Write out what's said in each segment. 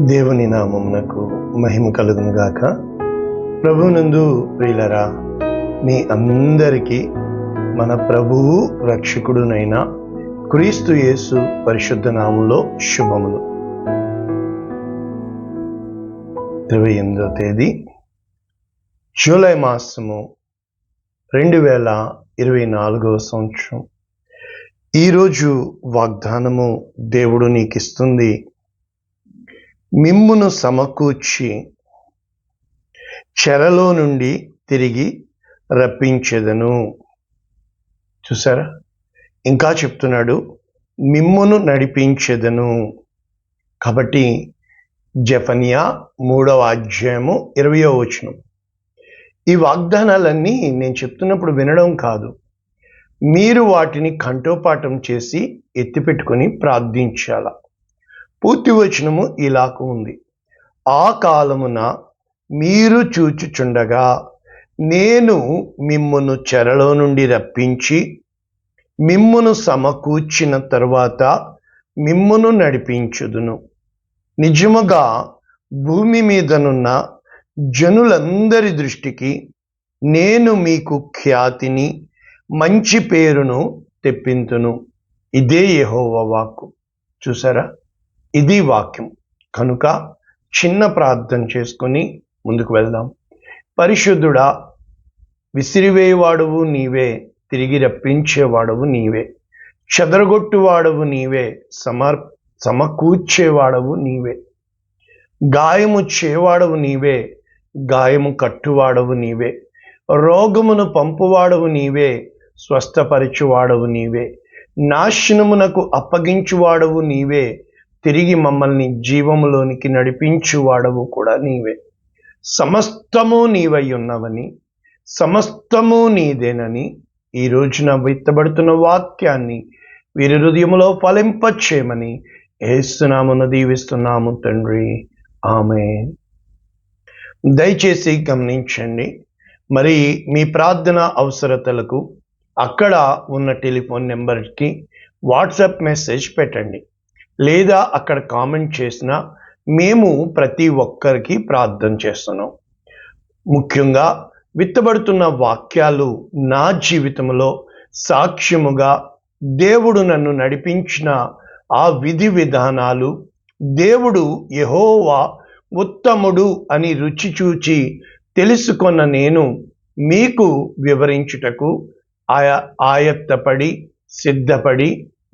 దేవుని నామమునకు మహిమ కలుగును గాక. ప్రభువునందు ప్రియులరా, మీ అందరికీ మన ప్రభువు రక్షకుడునైన క్రీస్తు యేసు పరిశుద్ధ నామములో శుభములు. 28వ తేదీ జూలై మాసము 2024 సంవత్సరం. ఈరోజు వాగ్దానము దేవుడు నీకిస్తుంది, మిమ్మును సమకూర్చి చెరలో నుండి తిరిగి రప్పించెదను. చూసారా, ఇంకా చెప్తున్నాడు, మిమ్మును నడిపించెదను. కాబట్టి జెఫన్యా 3వ అధ్యాయము 20వ వచనం. ఈ వాగ్దానాలన్నీ నేను చెప్తున్నప్పుడు వినడం కాదు, మీరు వాటిని కంఠోపాఠం చేసి ఎత్తిపెట్టుకొని ప్రార్థించాల. పూర్తి వచనము ఇలాగ ఉంది, ఆ కాలమున మీరు చూచుచుండగా నేను మిమ్మును చెరలో నుండి రప్పించి మిమ్మును సమకూర్చిన తరువాత మిమ్మును నడిపించుదును. నిజముగా భూమి మీదనున్న జనులందరి దృష్టికి నేను మీకు ఖ్యాతిని, మంచి పేరును తెప్పింతును. ఇదే యెహోవా వాక్కు. చూసారా, ఇది వాక్యం. కనుక చిన్న ప్రార్థన చేసుకొని ముందుకు వెళ్దాం. పరిశుద్ధుడా, విసిరివేయవాడవు నీవే, తిరిగి రప్పించేవాడవు నీవే, చెదరగొట్టువాడవు నీవే, సమకూర్చేవాడవు నీవే, గాయము చేవాడవు నీవే, గాయము కట్టువాడవు నీవే, రోగమును పంపువాడవు నీవే, స్వస్థపరచువాడవు నీవే, నాశనమునకు అప్పగించువాడవు నీవే, తిరిగి మమ్మల్ని జీవములోనికి నడిపించువాడవు కూడా నీవే. సమస్తము నీవై ఉన్నవని, సమస్తము నీదేనని ఈ రోజున విత్తబడుతున్న వాక్యాన్ని వీరి హృదయములో ఫలింపచేయమని యేసునామమున దీవిస్తున్నాము తండ్రి, ఆమేన్. దయచేసి గమనించండి, మరి మీ ప్రార్థన అవసరతలకు అక్కడ ఉన్న టెలిఫోన్ నెంబర్కి వాట్సాప్ మెసేజ్ పెట్టండి, లేదా అక్కడ కామెంట్ చేసినా మేము ప్రతి ఒక్కరికి ప్రార్థన చేస్తున్నాం. ముఖ్యంగా విత్తబడుతున్న వాక్యాలు నా జీవితంలో సాక్ష్యముగా దేవుడు నన్ను నడిపించిన ఆ విధి విధానాలు, దేవుడు యెహోవా ఉత్తముడు అని రుచి చూచి తెలుసుకొన్న నేను మీకు వివరించుటకు ఆయత్తపడి సిద్ధపడి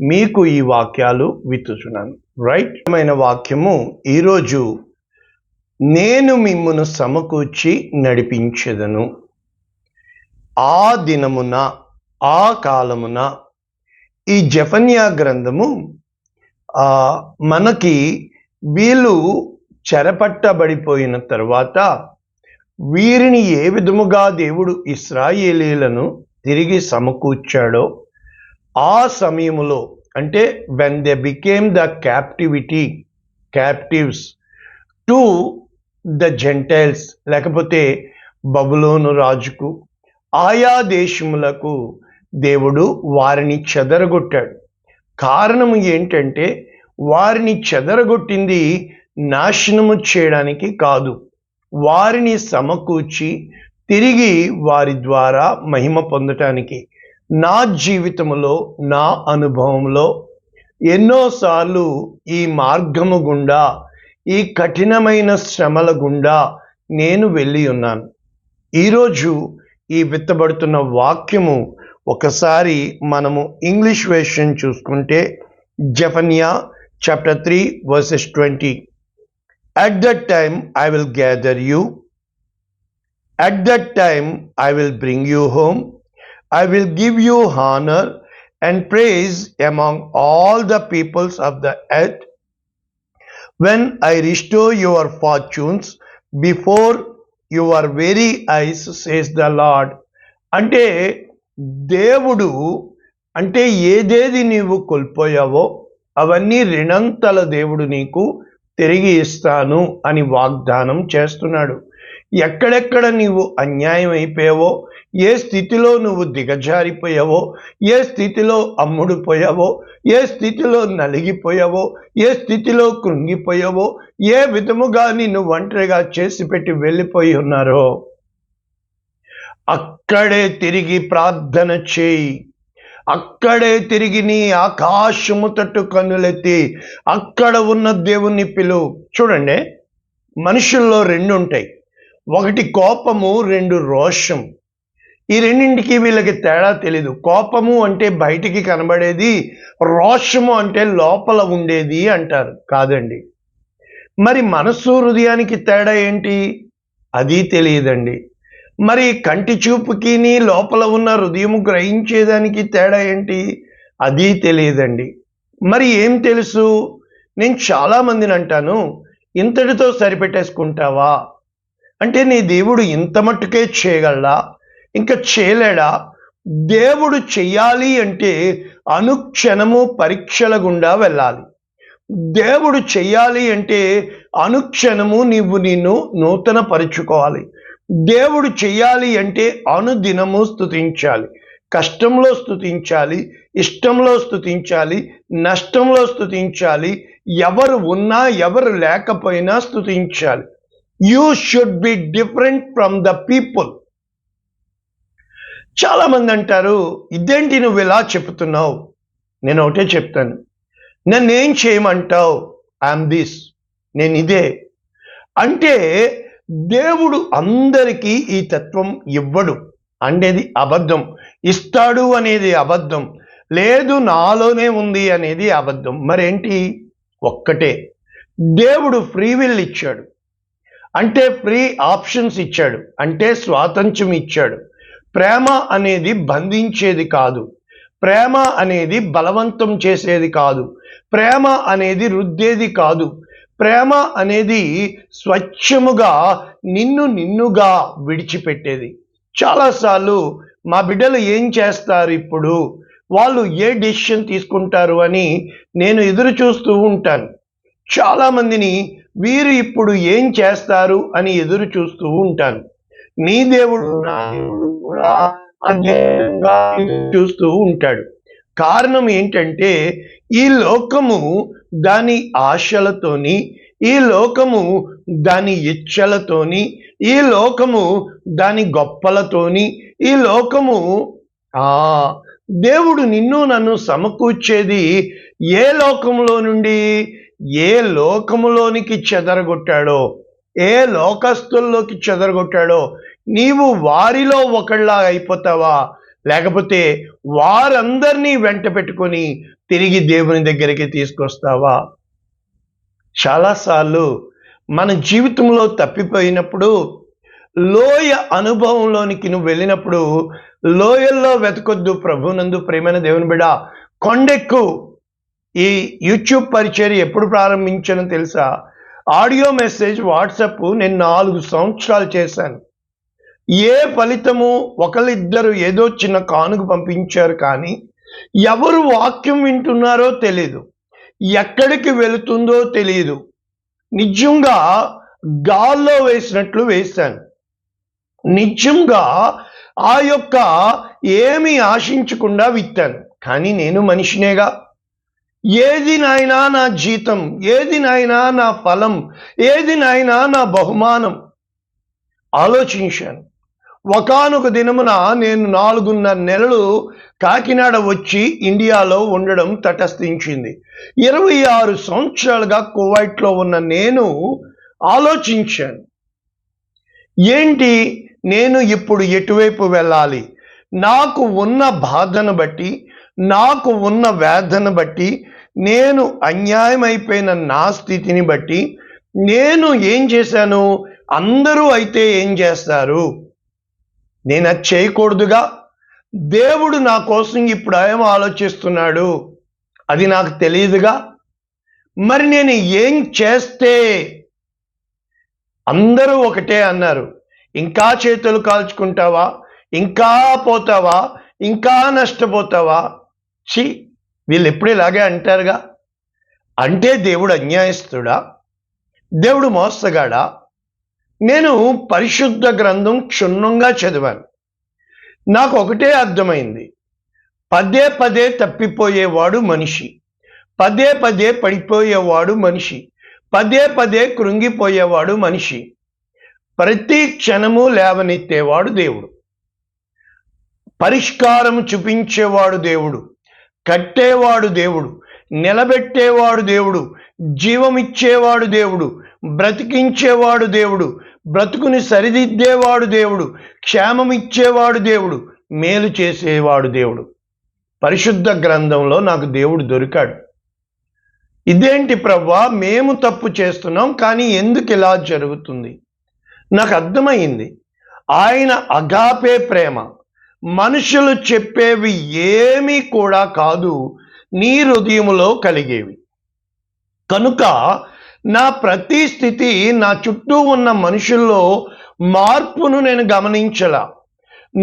మీకు ఈ వాక్యాలు విత్తుచున్నాను. రైట్ అయిన వాక్యము ఈరోజు, నేను మిమ్మును సమకూర్చి నడిపించెదను. ఆ దినమున, ఆ కాలమున. ఈ జెఫన్యా గ్రంథము మనకి వీళ్ళు చెరపట్టబడిపోయిన తర్వాత వీరిని ఏ విధముగా దేవుడు ఇశ్రాయేలీలను తిరిగి సమకూర్చాడో ఆ సమయములో, అంటే when they became the captives to the Gentiles, లేకపోతే బబులోను రాజుకు, ఆయా దేశములకు దేవుడు వారిని చెదరగొట్టాడు. కారణం ఏంటంటే వారిని చెదరగొట్టింది నాశనము చేయడానికి కాదు, వారిని సమకూర్చి తిరిగి వారి ద్వారా మహిమ పొందటానికి. నా జీవితంలో, నా అనుభవంలో ఎన్నోసార్లు ఈ మార్గము గుండా, ఈ కఠినమైన శ్రమల గుండా నేను వెళ్ళి ఉన్నాను. ఈరోజు ఈ విత్తబడుతున్న వాక్యము ఒకసారి మనము ఇంగ్లీష్ వెర్షన్ చూసుకుంటే, జెఫన్యా chapter 3 verses 20. At that time I will gather you, at that time I will bring you home, I will give you honor and praise among all the peoples of the earth, when I restore your fortunes before your very eyes, says the Lord. అంటే దేవుడు, అంటే ఏదేది నీవు కోల్పోయావో అవన్నీ రిణంతల దేవుడు నీకు తిరిగి ఇస్తాను అని వాగ్దానం చేస్తున్నాడు. ఎక్కడెక్కడ నీవు అన్యాయం అయిపోయావో, ఏ స్థితిలో నువ్వు దిగజారిపోయావో, ఏ స్థితిలో అమ్ముడుపోయావో, ఏ స్థితిలో నలిగిపోయావో, ఏ స్థితిలో కృంగిపోయావో, ఏ విధముగా నిన్ను ఒంటరిగా చేసి పెట్టి వెళ్ళిపోయి ఉన్నారో అక్కడే తిరిగి ప్రార్థన చేయి. అక్కడే తిరిగి నీ ఆకాశము తట్టు కన్నులెత్తి అక్కడ ఉన్న దేవుణ్ణి పిలువు. చూడండి, మనుషుల్లో రెండు ఉంటాయి. ఒకటి కోపము, రెండు రోషం. ఈ రెండింటికి వీళ్ళకి తేడా తెలీదు. కోపము అంటే బయటికి కనబడేది, రోషము అంటే లోపల ఉండేది అంటారు. కాదండి. మరి మనస్సు హృదయానికి తేడా ఏంటి? అది తెలియదండి. మరి కంటి చూపుకి లోపల ఉన్న హృదయము గ్రహించేదానికి తేడా ఏంటి? అది తెలియదండి. మరి ఏం తెలుసు? నేను చాలా మందిని అంటాను, ఇంతటితో సరిపెట్టేసుకుంటావా అంటే, నీ దేవుడు ఇంత మట్టుకే చేయగలడా? ఇంకా చేయలేడా? దేవుడు చెయ్యాలి అంటే అనుక్షణము పరీక్షల గుండా వెళ్ళాలి. దేవుడు చెయ్యాలి అంటే అనుక్షణము నిన్ను నూతన పరుచుకోవాలి. దేవుడు చెయ్యాలి అంటే అనుదినము స్తుతించాలి. కష్టంలో స్తుతించాలి, ఇష్టంలో స్తుతించాలి, నష్టంలో స్తుతించాలి, ఎవరు ఉన్నా ఎవరు లేకపోయినా స్తుతించాలి. You should be different from the people. చాలా మంది అంటారు, ఇదేంటి నువ్వు ఇలా చెప్తున్నావు? నేను ఒకటే చెప్తాను, నన్నేం చేయమంటావు? ఐఎమ్ దిస్, నేను ఇదే. అంటే దేవుడు అందరికీ ఈ తత్వం ఇవ్వడు అనేది అబద్ధం. ఇస్తాడు అనేది అబద్ధం. లేదు నాలోనే ఉంది అనేది అబద్ధం. మరేంటి? ఒక్కటే, దేవుడు ఫ్రీ విల్ ఇచ్చాడు. అంటే ఫ్రీ ఆప్షన్స్ ఇచ్చాడు, అంటే స్వాతంత్ర్యం ఇచ్చాడు. ప్రేమ అనేది బంధించేది కాదు. ప్రేమ అనేది బలవంతం చేసేది కాదు. ప్రేమ అనేది రుద్దేది కాదు. ప్రేమ అనేది స్వచ్ఛముగా నిన్నుగా విడిచిపెట్టేది. చాలాసార్లు మా బిడ్డలు ఏం చేస్తారు, ఇప్పుడు వాళ్ళు ఏ డెసిషన్ తీసుకుంటారు అని నేను ఎదురు చూస్తూ ఉంటాను. చాలామందిని వీరు ఇప్పుడు ఏం చేస్తారు అని ఎదురు చూస్తూ ఉంటాను. నీ దేవుడు నా దేవుడు కూడా చూస్తూ ఉంటాడు. కారణం ఏంటంటే, ఈ లోకము దాని ఆశలతోని, ఈ లోకము దాని ఇచ్చలతోని, ఈ లోకము దాని గొప్పలతోని, ఈ లోకము దేవుడు నిన్ను నన్ను సమకూర్చేది ఏ లోకంలో నుండి? ఏ లోకములోనికి చెదరగొట్టాడో, ఏ లోకస్తుల్లోకి చెదరగొట్టాడో, నీవు వారిలో ఒకళ్ళ అయిపోతావా? లేకపోతే వారందరినీ వెంట పెట్టుకొని తిరిగి దేవుని దగ్గరికి తీసుకొస్తావా? చాలాసార్లు మన జీవితంలో తప్పిపోయినప్పుడు, లోయ అనుభవంలోనికి నువ్వు వెళ్ళినప్పుడు, లోయల్లో వెతకొద్దు ప్రభునందు ప్రేమైన దేవుని బిడ్డ, కొండెక్కు. ఈ యూట్యూబ్ పరిచర్య ఎప్పుడు ప్రారంభించానో తెలుసా? ఆడియో మెసేజ్ వాట్సాప్ నేను 4 సంవత్సరాలు చేశాను. ఏ ఫలితము? ఒకళ్ళిద్దరు ఏదో చిన్న కానుక పంపించారు, కానీ ఎవరు వాక్యం వింటున్నారో తెలీదు, ఎక్కడికి వెళుతుందో తెలియదు. నిజంగా గాల్లో వేసినట్లు వేశాను. నిజంగా ఆ యొక్క ఏమీ ఆశించకుండా విత్తాను. కానీ నేను మనిషినేగా. ఏది నాయనా నా జీతం? ఏది నాయనా నా ఫలం? ఏది నాయనా నా బహుమానం? ఆలోచించాను. ఒకానొక దినమున నేను 4.5 నెలలు కాకినాడ వచ్చి ఇండియాలో ఉండడం తటస్థించింది. 26 సంవత్సరాలుగా కువైట్లో ఉన్న నేను ఆలోచించాను, ఏంటి నేను ఇప్పుడు ఎటువైపు వెళ్ళాలి? నాకు ఉన్న బాధను బట్టి, నాకు ఉన్న వేదన బట్టి, నేను అన్యాయమైపోయిన నా స్థితిని బట్టి నేను ఏం చేశాను? అందరూ అయితే ఏం చేస్తారు, నేను అది చేయకూడదుగా. దేవుడు నా కోసం ఇప్పుడు ఏం ఆలోచిస్తున్నాడు అది నాకు తెలియదుగా. మరి నేను ఏం చేస్తే? అందరూ ఒకటే అన్నారు, ఇంకా చేతులు కాల్చుకుంటావా? ఇంకా పోతావా? ఇంకా నష్టపోతావా? వీళ్ళు ఎప్పుడు ఇలాగే అంటారుగా. అంటే దేవుడు అన్యాయస్తుడా? దేవుడు మోసగాడా? నేను పరిశుద్ధ గ్రంథం క్షుణ్ణంగా చదివాను. నాకు ఒకటే అర్థమైంది, పదే పదే తప్పిపోయేవాడు మనిషి, పదే పదే పడిపోయేవాడు మనిషి, పదే పదే కృంగిపోయేవాడు మనిషి, ప్రతి క్షణము లేవనెత్తేవాడు దేవుడు, పరిష్కారం చూపించేవాడు దేవుడు, కట్టేవాడు దేవుడు, నిలబెట్టేవాడు దేవుడు, జీవమిచ్చేవాడు దేవుడు, బ్రతికించేవాడు దేవుడు, బ్రతుకుని సరిదిద్దేవాడు దేవుడు, క్షేమమిచ్చేవాడు దేవుడు, మేలు చేసేవాడు దేవుడు. పరిశుద్ధ గ్రంథంలో నాకు దేవుడు దొరికాడు. ఇదేంటి ప్రభువా, మేము తప్పు చేస్తున్నాం కానీ ఎందుకు ఇలా జరుగుతుంది? నాకు అర్థమైంది, ఆయన అగాపే ప్రేమ మనుషులు చెప్పేవి ఏమీ కూడా కాదు, నీ హృదయములో కలిగేవి. కనుక నా ప్రతి స్థితి, నా చుట్టూ ఉన్న మనుషుల్లో మార్పును నేను గమనించలా.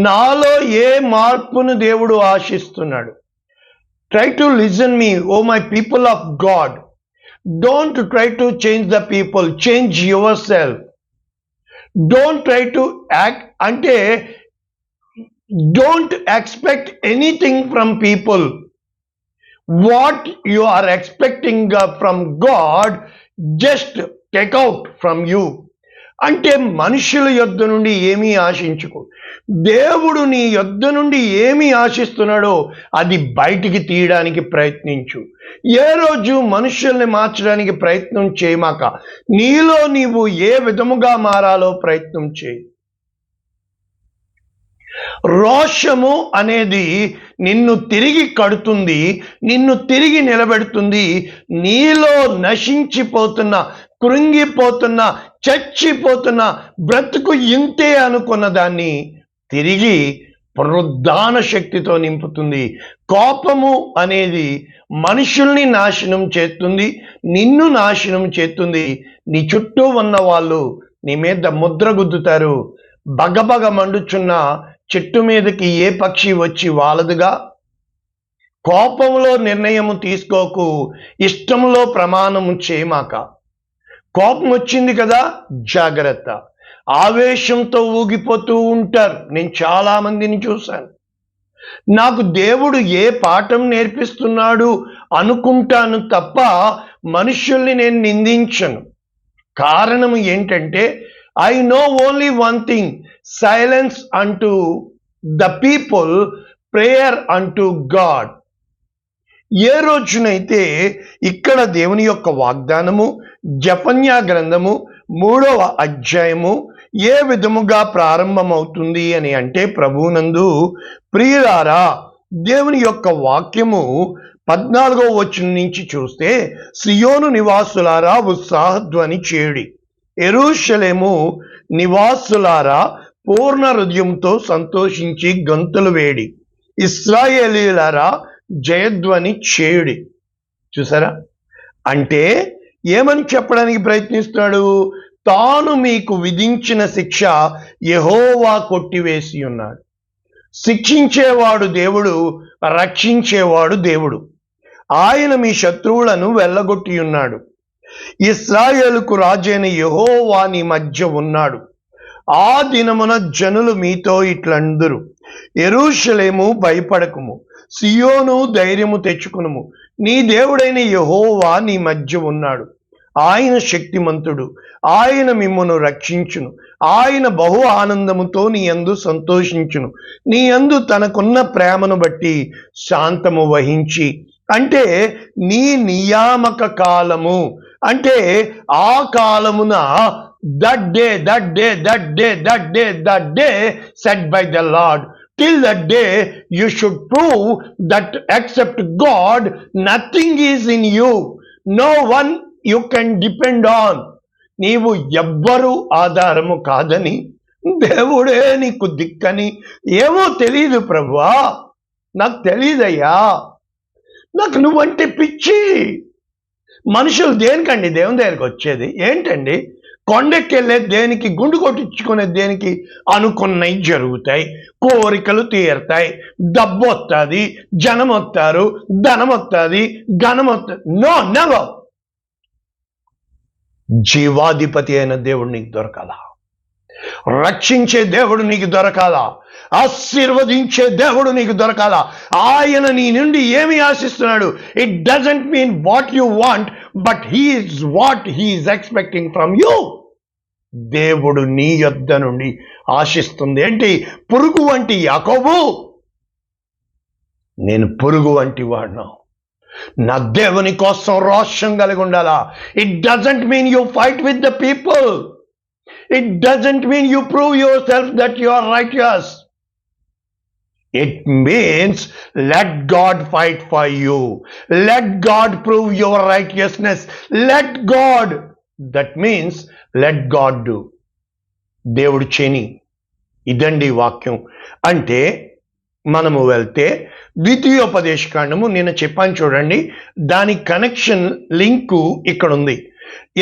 నాలో ఏ మార్పును దేవుడు ఆశిస్తున్నాడు? Try to listen me, oh my people of God. Don't try to change the people, change yourself. Don't try to act అంటే don't expect anything from people. What you are expecting from God, just take out from you. అంటే మనుషుల యొద్ద నుండి ఏమీ ఆశించుకో, దేవుడు నీ యొద్ద నుండి ఏమి ఆశిస్తున్నాడో అది బయటికి తీయడానికి ప్రయత్నించు. ఏ రోజు మనుషుల్ని మార్చడానికి ప్రయత్నం చేయమాక, నీలో నీవు ఏ విధముగా మారాలో ప్రయత్నం చేయి. రోషము అనేది నిన్ను తిరిగి కడుతుంది, నిన్ను తిరిగి నిలబెడుతుంది. నీలో నశించిపోతున్న, కృంగిపోతున్న, చచ్చిపోతున్న, బ్రతుకు ఇంతే అనుకున్న దాన్ని తిరిగి పునరుద్ధాన శక్తితో నింపుతుంది. కోపము అనేది మనుషుల్ని నాశనం చేస్తుంది, నిన్ను నాశనం చేస్తుంది. నీ చుట్టూ ఉన్న వాళ్ళు నీ మీద ముద్ర గుద్దుతారు. బగబగ మండుచున్న చెట్టు మీదకి ఏ పక్షి వచ్చి వాలదుగా? కోపంలో నిర్ణయము తీసుకోకు, ఇష్టంలో ప్రమాణము చేయమాక. కోపం వచ్చింది కదా, జాగ్రత్త. ఆవేశంతో ఊగిపోతూ ఉంటారు, నేను చాలా మందిని చూశాను. నాకు దేవుడు ఏ పాఠం నేర్పిస్తున్నాడు అనుకుంటాను తప్ప మనుషుల్ని నేను నిందించను. కారణం ఏంటంటే I know only one thing, silence unto the people, prayer unto God. ఏ రోజునైతే ఇక్కడ దేవుని యొక్క వాగ్దానము జెఫన్యా గ్రంథము 3వ అధ్యాయము ఏ విధముగా ప్రారంభమవుతుంది అని అంటే, ప్రభువునందు ప్రియులారా, దేవుని యొక్క వాక్యము 14వ వచనం నుంచి చూస్తే, సియోను నివాసులారా ఉత్సాహధ్వని చేయుడి, యెరూషలేము నివాసులారా పూర్ణ హృదయంతో సంతోషించి గంతులు వేడి, ఇశ్రాయేలీయులారా జయధ్వని చేయుడి. చూసారా? అంటే ఏమని చెప్పడానికి ప్రయత్నిస్తున్నాడు? తాను మీకు విధించిన శిక్ష యెహోవా కొట్టివేసి ఉన్నాడు. శిక్షించేవాడు దేవుడు, రక్షించేవాడు దేవుడు. ఆయన మీ శత్రువులను వెళ్ళగొట్టి ఉన్నాడు. ఇశ్రాయేలుకు రాజైన యెహోవా నీ మధ్య ఉన్నాడు. ఆ దినమున జనులు మీతో ఇట్లందురు, యెరూషలేము భయపడకుము, సియోను ధైర్యము తెచ్చుకునుము, నీ దేవుడైన యెహోవా నీ మధ్య ఉన్నాడు. ఆయన శక్తిమంతుడు, ఆయన మిమ్మును రక్షించును, ఆయన బహు ఆనందముతో నీ యందు సంతోషించును, నీ యందు తనకున్న ప్రేమను బట్టి శాంతము వహించి. అంటే నీ నియామక కాలము, అంటే ఆ కాలమున that day set by the Lord. Till that day you should prove that except God nothing is in you, no one you can depend on. నీవు ఎవ్వరూ ఆధారము కాదని, దేవుడే నీకు దిక్కని. ఏమో తెలియదు ప్రభువా, నాకు తెలియదయ్యా, నాకు నువ్వంటే పిచ్చి. మనుషులు దేనికండి దేవుని దగ్గరికి వచ్చేది? ఏంటండి కొండెక్కెళ్ళేది దేనికి? గుండు కొట్టించుకునేది దేనికి? అనుకున్నవి జరుగుతాయి, కోరికలు తీరుతాయి, డబ్బు వస్తుంది, జనం వస్తారు, ధనం వస్తుంది, ఘనం వస్తుంది. No, never. జీవాధిపతి అయిన దేవుడు నీకు దొరకాల. రక్షించే దేవుడు నీకు దొరకాలా, ఆశీర్వదించే దేవుడు నీకు దొరకాలా. ఆయన నీ నుండి ఏమి ఆశిస్తున్నాడు? It doesn't mean what you want, but he's what he's expecting from you. దేవుడు నీ యొద్ద నుండి ఆశిస్తుంది ఏంటి? పురుగు వంటి యాకోబు, నేను పురుగు వంటి వాడినా, నా దేవుని కోసం రోషం కలిగి ఉండాలా. It doesn't mean you fight with the people. It doesn't mean you prove yourself that you are righteous. It means let God fight for you. Let God prove your righteousness. Let God. That means let God do. దేవుడు చేయని. ఇదండి వాక్యం. అంటే మనము వెళ్తే ద్వితీయోపదేశకాండము నిన్న చెప్పాను చూడండి, దాని కనెక్షన్ లింకు ఇక్కడ ఉంది.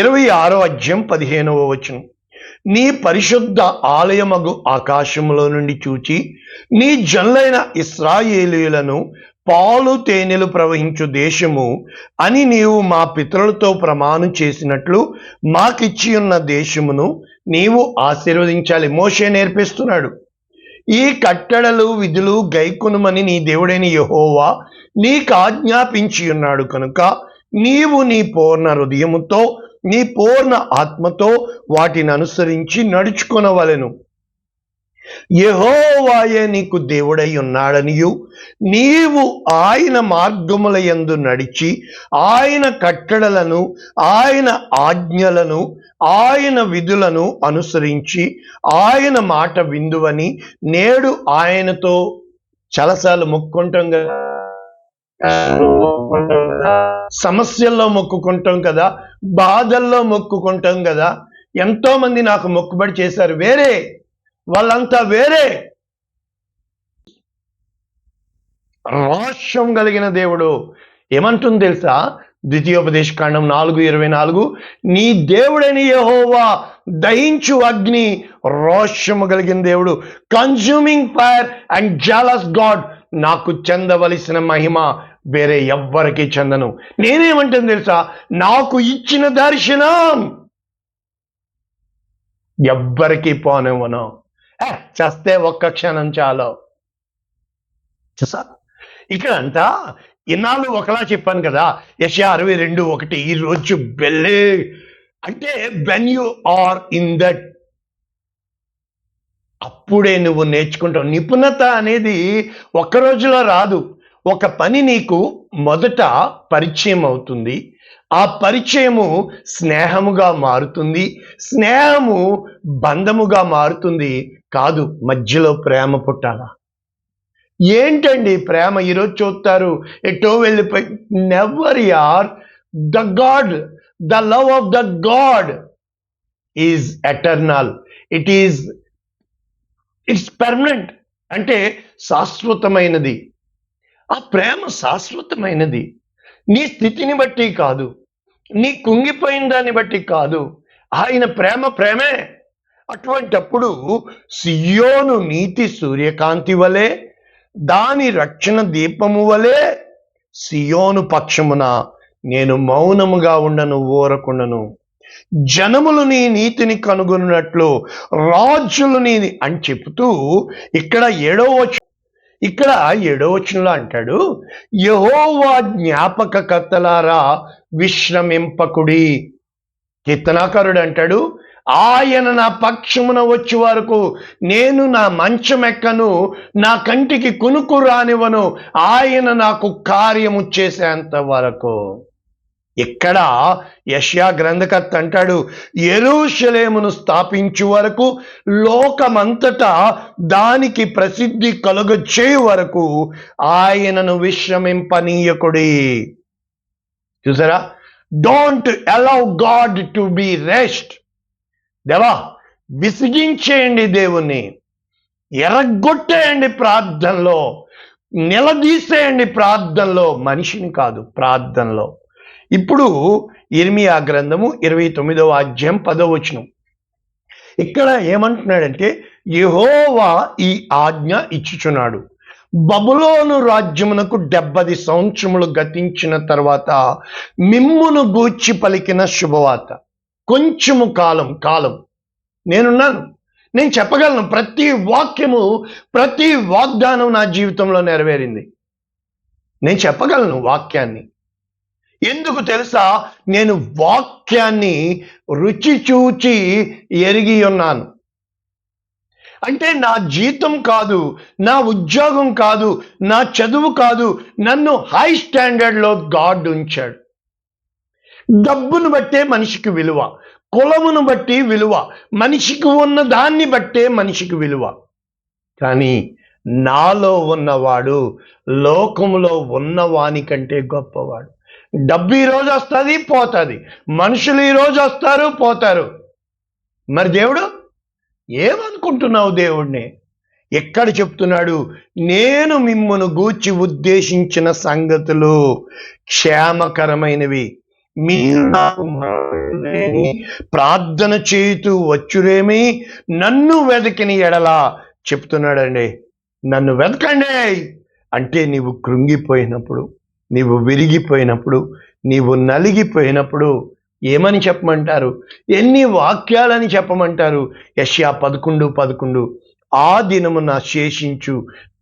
26వ అధ్యాయం 15వ వచనం. నీ పరిశుద్ధ ఆలయమగు ఆకాశములో నుండి చూచి నీ జనులైన ఇశ్రాయేలీయులను పాలు తేనెలు ప్రవహించు దేశము అని నీవు మా పితరులతో ప్రమాణం చేసినట్లు మాకిచ్చి ఉన్న దేశమును నీవు ఆశీర్వదించాలి. మోషే నేర్పిస్తున్నాడు. ఈ కట్టడలు విధులు గైకొనుమని నీ దేవుడైన యెహోవా నీకు ఆజ్ఞాపించి ఉన్నాడు కనుక నీవు నీ పూర్ణ హృదయముతో నీ పూర్ణ ఆత్మతో వాటిని అనుసరించి నడుచుకొనవలెను. యెహోవాయే నీకు దేవుడై ఉన్నాడనియు నీవు ఆయన మార్గముల యందు నడిచి ఆయన కట్టడలను ఆయన ఆజ్ఞలను ఆయన విధులను అనుసరించి ఆయన మాట విందువని నేడు ఆయనతో చాలాసార్లు మొక్కుంటాం కదా, సమస్యల్లో మొక్కుకుంటాం కదా, బాధల్లో మొక్కుకుంటాం కదా. ఎంతో మంది నాకు మొక్కుబడి చేశారు, వేరే వాళ్ళంతా వేరే. రోషం కలిగిన దేవుడు ఏమంటుంది తెలుసా? ద్వితీయోపదేశకాండం 4:24, నీ దేవుడని యెహోవా దహించు అగ్ని, రోషము కలిగిన దేవుడు, consuming fire and jealous God. నాకు చెందవలసిన మహిమ వేరే ఎవ్వరికి చెందను. నేనేమంటుంది తెలుసా? నాకు ఇచ్చిన దర్శనం ఎవ్వరికి పోనివ్వను. చేస్తే ఒక్క క్షణం చాలు. చూసా, ఇక్కడ అంతా ఇన్నాళ్ళు ఒకలా చెప్పాను కదా. యెషయా 62:1, ఈ రోజు బెల్లే అంటే when you are in that, అప్పుడే నువ్వు నేర్చుకుంటావు. నిపుణత అనేది ఒక్క రోజులో రాదు. ఒక పని నీకు మొదట పరిచయం అవుతుంది, ఆ పరిచయము స్నేహముగా మారుతుంది, స్నేహము బంధముగా మారుతుంది. కాదు, మధ్యలో ప్రేమ పుట్టాలా. ఏంటండి ప్రేమ? ఈరోజు చూస్తారు ఎటో వెళ్ళిపోయి. నెవర్ యార్. The God, the love of the God is eternal. It's permanent. అంటే శాశ్వతమైనది. ఆ ప్రేమ శాశ్వతమైనది. నీ స్థితిని బట్టి కాదు, నీ కుంగిపోయిన దాన్ని బట్టి కాదు. ఆయన ప్రేమే. అటువంటప్పుడు సియోను నీతి సూర్యకాంతి వలె, దాని రక్షణ దీపము వలె సియోను పక్షమున నేను మౌనముగా ఉండను, ఊరకుండను. జనములు నీ నీతిని కనుగొన్నట్లు రాజులు నీ అని చెబుతూ ఇక్కడ 7వ వచనంలో అంటాడు, యెహోవా జ్ఞాపకకర్తలారా విశ్రమింపకుడి. కీర్తనాకారుడు అంటాడు, ఆయన నా పక్షమున వచ్చే వరకు నేను నా మంచం ఎక్కను, నా కంటికి కునుకు రానివ్వను, ఆయన నాకు కార్యము చేసేంత వరకు. ఇక్కడ యెషయా గ్రంథకర్త అంటాడు, యెరూషలేమును స్థాపించు వరకు, లోకమంతటా దానికి ప్రసిద్ధి కలుగచేయు వరకు ఆయనను విశ్రమింపనీయకుడి. చూసారా? Don't allow God to be rest. దేవా, విసిగించేయండి దేవుణ్ణి, ఎరగొట్టేయండి ప్రార్థనలో, నిలదీసేయండి ప్రార్థనలో, మనిషిని కాదు, ప్రార్థనలో. ఇప్పుడు యిర్మీయా గ్రంథము 29వ అధ్యాయం 10వ వచనం. ఇక్కడ ఏమంటున్నాడంటే, యెహోవా ఈ ఆజ్ఞ ఇచ్చుచున్నాడు, బబులోను రాజ్యమునకు 70 సంవత్సరములు గతించిన తర్వాత మిమ్మును గూర్చి పలికిన శుభవార్త. కొంచెము కాలం నేనున్నాను, నేను చెప్పగలను, ప్రతి వాక్యము, ప్రతి వాగ్దానం నా జీవితంలో నెరవేరింది. నేను చెప్పగలను వాక్యాన్ని. ఎందుకు తెలుసా? నేను వాక్యాన్ని రుచి చూచి ఎరిగి ఉన్నాను. అంటే నా జీతం కాదు, నా ఉద్యోగం కాదు, నా చదువు కాదు, నన్ను హై స్టాండర్డ్లో గాడ్ ఉంచాడు. డబ్బును బట్టే మనిషికి విలువ, కులమును బట్టి విలువ, మనిషికి ఉన్న దాన్ని బట్టే మనిషికి విలువ. కానీ నాలో ఉన్నవాడు లోకములో ఉన్నవాని కంటే గొప్పవాడు. డబ్బు ఈరోజు వస్తుంది, పోతుంది. మనుషులు ఈరోజు వస్తారు, పోతారు. మరి దేవుడు ఏమనుకుంటున్నావు? దేవుడిని ఎక్కడ చెప్తున్నాడు? నేను మిమ్మును గూర్చి ఉద్దేశించిన సంగతులు క్షేమకరమైనవి, మీరు నాకు ప్రార్థన చేయుతూ వచ్చురేమి, నన్ను వెతికిన ఎడలా చెప్తున్నాడండి. నన్ను వెతకండి అంటే నీవు కృంగిపోయినప్పుడు, నీవు విరిగిపోయినప్పుడు, నీవు నలిగిపోయినప్పుడు ఏమని చెప్పమంటారు? ఎన్ని వాక్యాలని చెప్పమంటారు? యెషయా 11:11 ఆ దినమున శేషించు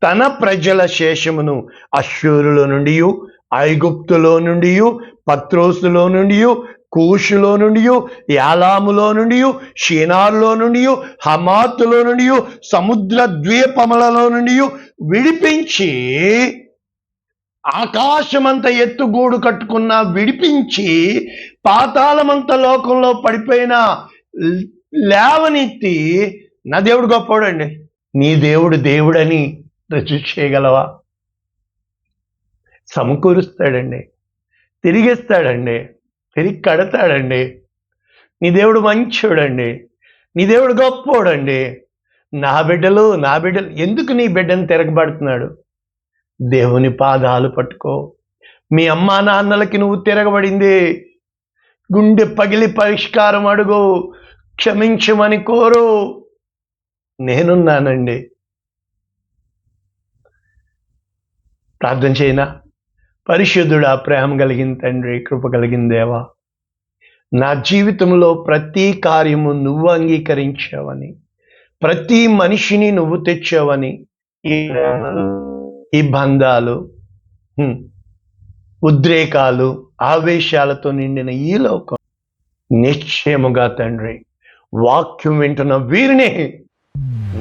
తన ప్రజల శేషమును అశ్షూరులో నుండి, ఐగుప్తులో నుండి, పత్రోసులో నుండి, కూషులో నుండి, యాలాములో నుండి, షీనారులో నుండి, హమాతులో నుండి, సముద్ర ద్వీపములలో నుండి విడిపించి, ఆకాశమంత ఎత్తుగూడు కట్టుకున్న విడిపించి, పాతాళమంత లోకంలో పడిపోయిన లేవనెత్తి, నా దేవుడు గొప్పవాడండి. నీ దేవుడు దేవుడని రుజువు చేయగలవా? సమకూరుస్తాడండి, తిరిగిస్తాడండి, తిరిగి కడతాడండి. నీ దేవుడు మంచోడండి, నీ దేవుడు గొప్పోడండి. నా బిడ్డలు ఎందుకు నీ బిడ్డను తిరగబడుతున్నాడు? దేవుని పాదాలు పట్టుకో. మీ అమ్మా నాన్నలకి నువ్వు తిరగబడింది, గుండె పగిలి పరిష్కారం అడుగు, క్షమించమని కోరు. నేనున్నానండి. ప్రార్థన చేయనా? పరిశుద్ధుడా, ప్రేమ కలిగిన తండ్రి, కృప కలిగిన దేవా, నా జీవితంలో ప్రతి కార్యము నువ్వు అంగీకరించావని, ప్రతి మనిషిని నువ్వు తెచ్చావని, ఈ బంధాలు, ఉద్రేకాలు, ఆవేశాలతో నిండిన ఈ లోకం నిశ్చయముగా తండ్రి, వాక్యం వింటున్న వీరిని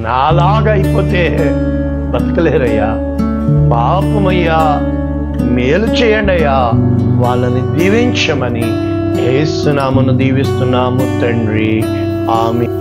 నాలాగా అయిపోతే బతకలేరయ్యా. పాపమయ్యా, మేలు చేయండి అయ్యా, వాళ్ళని దీవించమని యేసు నామమున దీవిస్తున్నాము తండ్రి. ఆమేన్.